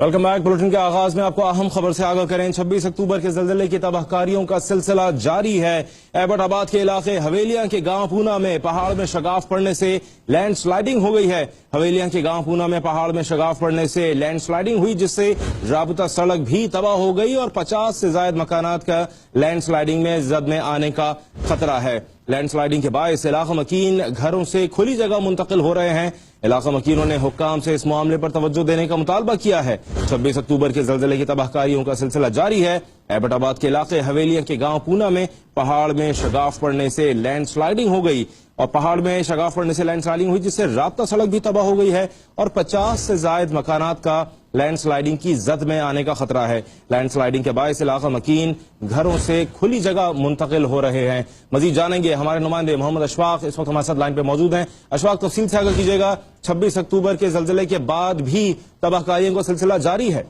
Welcome back. Bulletin के आगाज में आपको अहम खबर से आगाह करें। 26 अक्टूबर के जल्जले की तबाहकारियों का सिलसिला जारी है। एबटाबाद के इलाके हवेलियां के गांव पूना में पहाड़ में शगाफ पड़ने से लैंड स्लाइडिंग हो गई है। हवेलियां के गांव पूना में पहाड़ में शगाफ पड़ने से लैंड स्लाइडिंग हुई, जिससे राबता सड़क भी तबाह हो गई और 50 से ज्यादा मकानात का लैंड स्लाइडिंग में जद में आने का खतरा है। लैंड स्लाइडिंग के बायस इलाका मकीन घरों से खुली जगह मुंतकिल हो रहे हैं। इलाका मकीनों ने हुक्काम से इस मामले पर तवज्जो देने का मुतालबा किया है। 26 अक्टूबर के जल्जले की तबाहकारियों का सिलसिला जारी है। एबटाबाद के इलाके हवेलियां के गांव पूना में पहाड़ में शगाफ पड़ने से लैंड स्लाइडिंग हो गई और पहाड़ में शगाफ पड़ने से लैंड स्लाइडिंग हुई, जिससे राब्ता सड़क भी तबाह हो गई है और 50 से जायद मकानात का लैंड स्लाइडिंग की जद में आने का खतरा है। लैंड स्लाइडिंग के बायस इलाका मकीन घरों से खुली जगह मुंतकिल हो रहे हैं। मजीद जानेंगे, हमारे नुमाइंदे मोहम्मद अशफाक इस वक्त हमारे साथ लाइन पे मौजूद हैं। अशफाक, तफसील से आगाह कीजिएगा। 26 अक्टूबर के जल्जले के बाद भी तबाहकारियों का सिलसिला जारी है।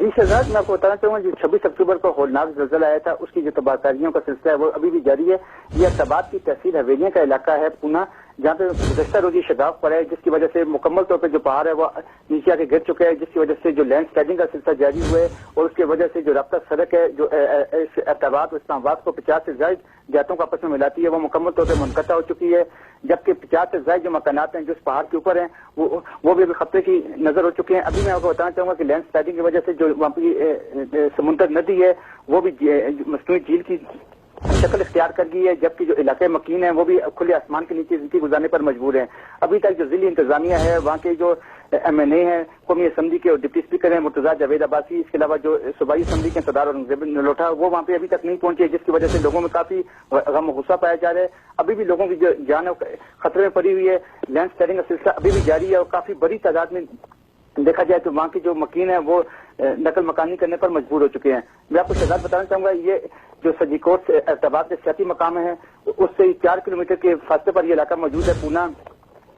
जी शहजाद, मैं आपको बताना चाहूंगा जो 26 अक्टूबर को होलनाक जल्जला आया था, उसकी जो तबाहकारियों का सिलसिला है वो अभी भी जारी है। ये अहमदाबाद की तहसील हवेलियां का इलाका है पूना, जहाँ पे गुज़श्ता रोजी शगाफ पड़ा है, जिसकी वजह से मुकम्मल तौर पे जो पहाड़ है वो नीचे आके गिर चुके हैं, जिसकी वजह से जो लैंड स्लाइडिंग का सिलसिला जारी हुआ है और उसकी वजह से जो राब्ता सड़क है जो अहमदाबाद और इस्लामाबाद को 50 से ज्यादा देहातों को आपस में मिलाती है वो मुकम्मल तौर पर मुनक़ता हो चुकी है। जबकि 50 से ज्यादा जो मकानात हैं जो इस पहाड़ के ऊपर हैं वो भी खतरे की नजर हो चुके हैं। अभी मैं आपको बताना चाहूंगा कि लैंड स्लाइडिंग की वजह से जो वहाँ की समुंदर नदी है वो भी मसनूई झील की शक्ल इख्तियार कर गई है, जबकि जो इलाके मकीन है वो भी खुले आसमान के नीचे जिंदगी गुजारने पर मजबूर हैं। अभी तक जो जिली इंतजामिया है, वहाँ के जो MNA है, कौमी असम्बली के और डिप्टी स्पीकर हैं मुर्तजा जावेद अब्बासी, इसके अलावा जो सूबाई असम्बली के सदार औरंगजेब नलोटा, वो वहाँ पे अभी तक नहीं पहुंचे, जिसकी वजह से लोगों में काफी गम गुस्सा पाया जा रहा है। अभी भी लोगों की जो जान खतरे में पड़ी हुई है। लैंड स्लाइडिंग का सिलसिला अभी भी जारी है और काफी बड़ी तादाद में देखा जाए तो वहाँ की जो मकीन है वो नकल मकानी करने पर मजबूर हो चुके हैं। मैं आपको शहजाद बताना चाहूंगा, ये जो सजीकोट से अहमदाबाद के सियाती मकाम है उससे 4 किलोमीटर के फासले पर यह इलाका मौजूद है पूना,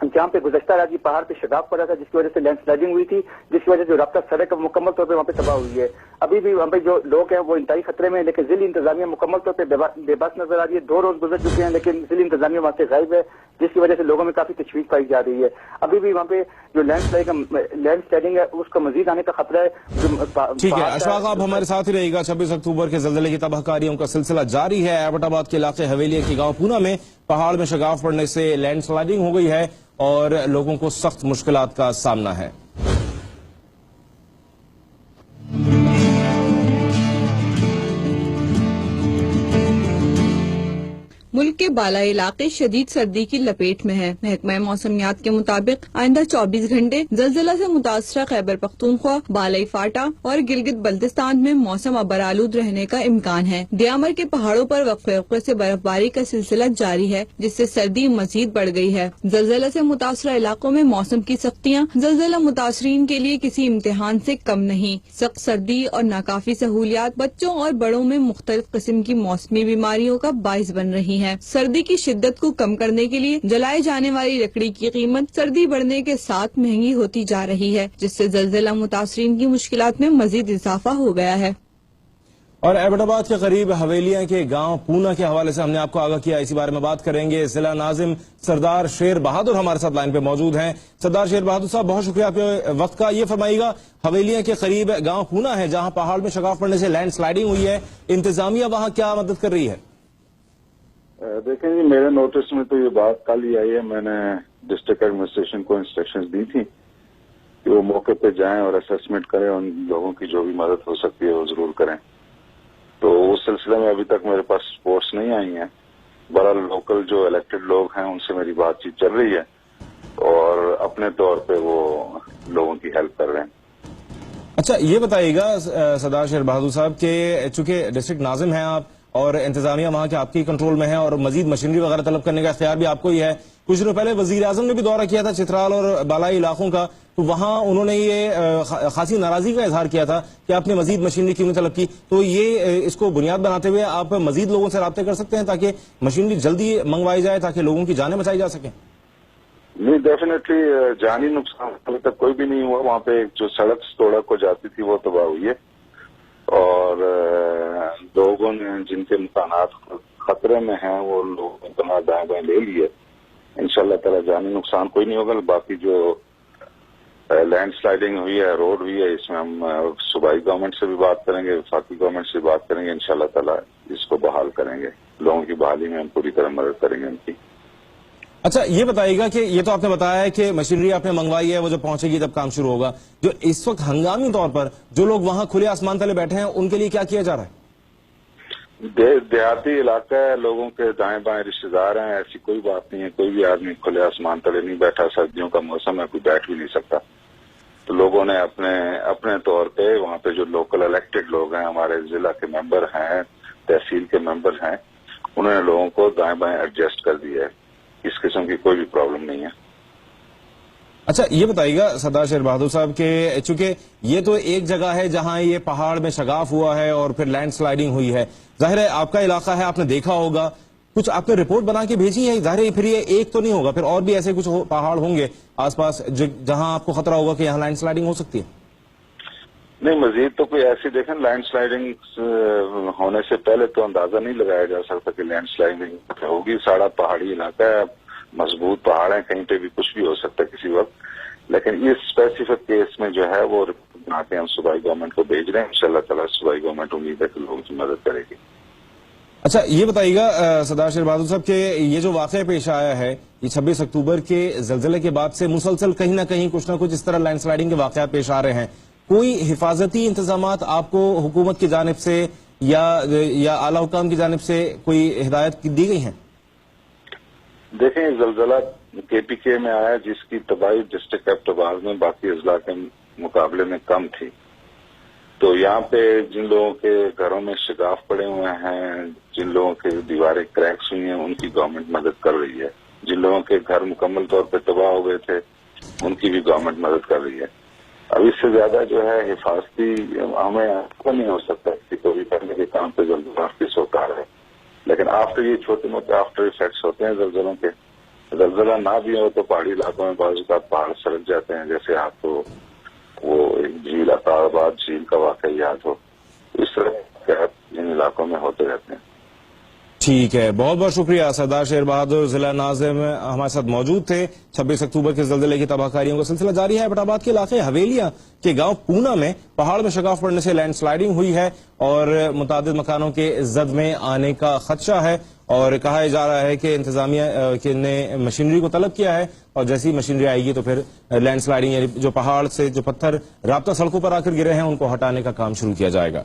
जहाँ पे गुज़श्ता रात पहाड़ पे शगाफ पड़ा था, जिसकी वजह से लैंड स्लाइडिंग हुई थी, जिसकी वजह से जो राब्ता सड़क मुकम्मल तौर पे वहाँ पे तबाह हुई है। अभी भी वहाँ पे जो लोग हैं वो इंतहाई खतरे में, लेकिन जिली इंतजामिया मुकम्मल तौर पे बेबस नजर आ रही है। 2 रोज गुजर चुके हैं लेकिन जिली इंतजामिया वहाँ से गायब है, जिसकी वजह से लोगों में काफी तशवीश पाई जा रही है। अभी भी वहाँ पे जो लैंड स्लाइडिंग है उसका मजीद आने का खतरा है। ठीक है अशफाक, आप हमारे साथ ही रहेगा। 26 अक्टूबर के जल्जले की तबाहकारियों का सिलसिला जारी है। एबटाबाद के इलाके हवेलिया के गांव पूना में पहाड़ में शगाफ पड़ने से लैंड स्लाइडिंग हो गई है और लोगों को सख्त मुश्किलात का सामना है। मुल्क के बालाई इलाके शदीद सर्दी की लपेट में है। महकमा मौसमियात के मुताबिक आइंदा 24 घंटे जल्जला से मुतासरा खैबर पख्तूनख्वा, बालाई फाटा और गिलगित बल्तिस्तान में मौसम अबरालूद रहने का इम्कान है। दियामर के पहाड़ों पर वक्फे वक्फे से बर्फबारी का सिलसिला जारी है, जिससे सर्दी मजीद बढ़ गई है। जल्जला से मुतासरा इलाकों में मौसम की सख्तियाँ जल्जला मुतासरीन के लिए किसी इम्तिहान से कम नहीं। सख्त सर्दी और नाकाफी सहूलियात बच्चों और बड़ों में मुख्तलिफ किस्म की मौसमी बीमारियों का बाइस बन रही है। सर्दी की शिद्दत को कम करने के लिए जलाए जाने वाली लकड़ी की कीमत सर्दी बढ़ने के साथ महंगी होती जा रही है, जिससे जल्जला मुतासरीन की मुश्किलात में मजीद इजाफा हो गया है। और एबटाबाद के करीब हवेलियां के गांव पूना के हवाले से हमने आपको आगाह किया, इसी बारे में बात करेंगे। जिला नाजिम सरदार शेर बहादुर हमारे साथ लाइन पे मौजूद हैं। सरदार शेर बहादुर साहब, बहुत शुक्रिया आपके वक्त का। ये फरमाइएगा, हवेलियां के करीब गांव पूना है जहां पहाड़ में शगाफ पड़ने से लैंड स्लाइडिंग हुई है, इंतजामिया वहां क्या मदद कर रही है? देखें जी, मेरे नोटिस में तो ये बात कल ही आई है। मैंने डिस्ट्रिक्ट एडमिनिस्ट्रेशन को इंस्ट्रक्शंस दी थी कि वो मौके पे जाएं और असेसमेंट करें, उन लोगों की जो भी मदद हो सकती है वो जरूर करें। तो उस सिलसिले में अभी तक मेरे पास रिपोर्ट्स नहीं आई हैं। बड़ा लोकल जो इलेक्टेड लोग हैं उनसे मेरी बातचीत चल रही है और अपने तौर पे वो लोगों की हेल्प कर रहे हैं। अच्छा, ये बताइएगा सरदार शेर बहादुर साहब के चूंकि डिस्ट्रिक्ट नाजिम हैं आप और इंतजामिया वहां के आपके कंट्रोल में है और मजीद मशीनरी वगैरह तलब करने का इख्तियार भी आपको ही है। कुछ दिनों पहले वजीर आजम ने भी दौरा किया था चित्राल और बालाई इलाकों का, तो वहां उन्होंने ये खासी नाराजगी का इजहार किया था कि आपने मजीद मशीनरी क्यों तलब की। तो ये इसको बुनियाद बनाते हुए आप मजीद लोगों से राब्ते कर सकते हैं ताकि मशीनरी जल्दी मंगवाई जाए, ताकि लोगों की जानें बचाई जा सके? नहीं, डेफिनेटली जानी नुकसान अभी तक कोई भी नहीं हुआ। वहाँ पे जो सड़क तोड़क को जाती थी वो तबाह हुई है और लोगों ने जिनके मकानात खतरे में हैं वो लोग अपना दाएं बाएं ले लिए। इंशाल्लाह ताला जानी नुकसान कोई नहीं होगा। बाकी जो لینڈ سلائڈنگ ہوئی ہے، روڈ ہوئی ہے، اس میں ہم صوبائی گورنمنٹ سے بھی بات کریں گے، وفاقی گورنمنٹ سے بھی بات کریں گے، انشاءاللہ تعالی اس کو بحال کریں گے، لوگوں کی بحالی میں ہم پوری طرح مدد کریں گے ان کی۔ اچھا یہ بتائیے گا کہ یہ تو آپ نے بتایا ہے کہ مشینری آپ نے منگوائی ہے، وہ جب پہنچے گی تب کام شروع ہوگا، جو اس وقت ہنگامی طور پر جو لوگ وہاں کھلے آسمان تلے بیٹھے ہیں ان کے لیے کیا کیا جا رہا ہے؟ دیہاتی علاقہ ہے، لوگوں کے دائیں بائیں رشتے دار ہیں، ایسی کوئی بات نہیں ہے، کوئی بھی آدمی کھلے آسمان تلے نہیں بیٹھا، سردیوں کا موسم ہے، کوئی بیٹھ بھی نہیں سکتا۔ تو لوگوں نے اپنے طور پہ وہاں پہ جو لوکل الیکٹڈ لوگ ہیں، ہمارے ضلع کے ممبر ہیں، تحصیل کے ممبر ہیں، انہوں نے لوگوں کو دائیں بائیں ایڈجسٹ کر دیا ہے، اس قسم کی کوئی بھی پرابلم نہیں ہے۔ اچھا یہ بتائیے گا سردار شیر بہادر صاحب کہ چونکہ یہ تو ایک جگہ ہے جہاں یہ پہاڑ میں شگاف ہوا ہے اور پھر لینڈ سلائڈنگ ہوئی ہے، ظاہر ہے آپ کا علاقہ ہے، آپ نے دیکھا ہوگا، کچھ آپ نے رپورٹ بنا کے بھیجی ہے؟ ظاہر ہے پھر یہ ایک تو نہیں ہوگا، پھر اور بھی ایسے کچھ پہاڑ ہوں گے آس پاس جہاں آپ کو خطرہ ہوگا کہ یہاں لینڈ سلائڈنگ ہو سکتی ہے؟ نہیں، مزید تو کوئی ایسی دیکھیں، لینڈ سلائڈنگ ہونے سے پہلے تو اندازہ نہیں لگایا جا سکتا کہ لینڈ سلائڈنگ ہوگی۔ سارا پہاڑی علاقہ ہے، مضبوط پہاڑ ہیں، کہیں پہ بھی کچھ بھی ہو سکتا ہے کسی وقت، لیکن اس اسپیسیفک کیس میں جو ہے وہ رپورٹ بنا کے ہم صوبائی گورنمنٹ کو بھیج رہے ہیں، انشاءاللہ تعالیٰ صوبائی گورنمنٹ امید ہے کہ لوگوں کی مدد کرے گی۔ اچھا یہ بتائیے گا سردار شیر بہادر صاحب کہ یہ جو واقعہ پیش آیا ہے یہ 26 اکتوبر کے زلزلے کے بعد سے مسلسل کہیں نہ کہیں کچھ نہ کچھ اس طرح لینڈ سلائڈنگ کے واقعات پیش آ رہے ہیں، کوئی حفاظتی انتظامات آپ کو حکومت کی جانب سے یا اعلی حکام کی جانب سے کوئی ہدایت دی گئی ہیں؟ دیکھیں، زلزلہ KPK میں آیا جس کی تباہی ڈسٹرکٹ ایبٹباد میں باقی اضلاع کے مقابلے میں کم تھی، تو یہاں پہ جن لوگوں کے گھروں میں شگاف پڑے ہوئے ہیں، جن لوگوں کے دیواریں کریکس ہوئی ہیں، ان کی گورنمنٹ مدد کر رہی ہے، جن لوگوں کے گھر مکمل طور پہ تباہ ہو گئے تھے ان کی بھی گورنمنٹ مدد کر رہی ہے۔ اب اس سے زیادہ جو ہے حفاظتی ہمیں نہیں ہو سکتا کسی کو بھی کرنے کے کام پہ زلزلہ کس وقت آ رہا ہے، لیکن آفٹر یہ چھوٹے موٹے آفٹر افیکٹس ہوتے ہیں زلزلوں کے۔ زلزلہ نہ بھی ہو تو پہاڑی علاقوں میں بعض اوقات پہاڑ سرک جاتے ہیں، جیسے آپ کو وہ ایک جھیل عطا آباد جھیل کا واقعہ یاد ہو، اس طرح ان علاقوں میں ہوتے رہتے ہیں۔ ٹھیک ہے، بہت بہت شکریہ سردار شیر بہادر، ضلع ناظم ہمارے ساتھ موجود تھے۔ 26 اکتوبر کے زلزلے کی تباہ کاریوں کا سلسلہ جاری ہے۔ ایبٹ آباد کے علاقے حویلیاں کے گاؤں پونا میں پہاڑ میں شگاف پڑنے سے لینڈ سلائڈنگ ہوئی ہے اور متعدد مکانوں کے زد میں آنے کا خدشہ ہے، اور کہا جا رہا ہے کہ انتظامیہ نے مشینری کو طلب کیا ہے، اور جیسی مشینری آئے گی تو پھر لینڈ سلائڈنگ یعنی جو پہاڑ سے جو پتھر رابطہ سڑکوں پر آ کر گرے ہیں ان کو ہٹانے کا کام شروع کیا جائے گا۔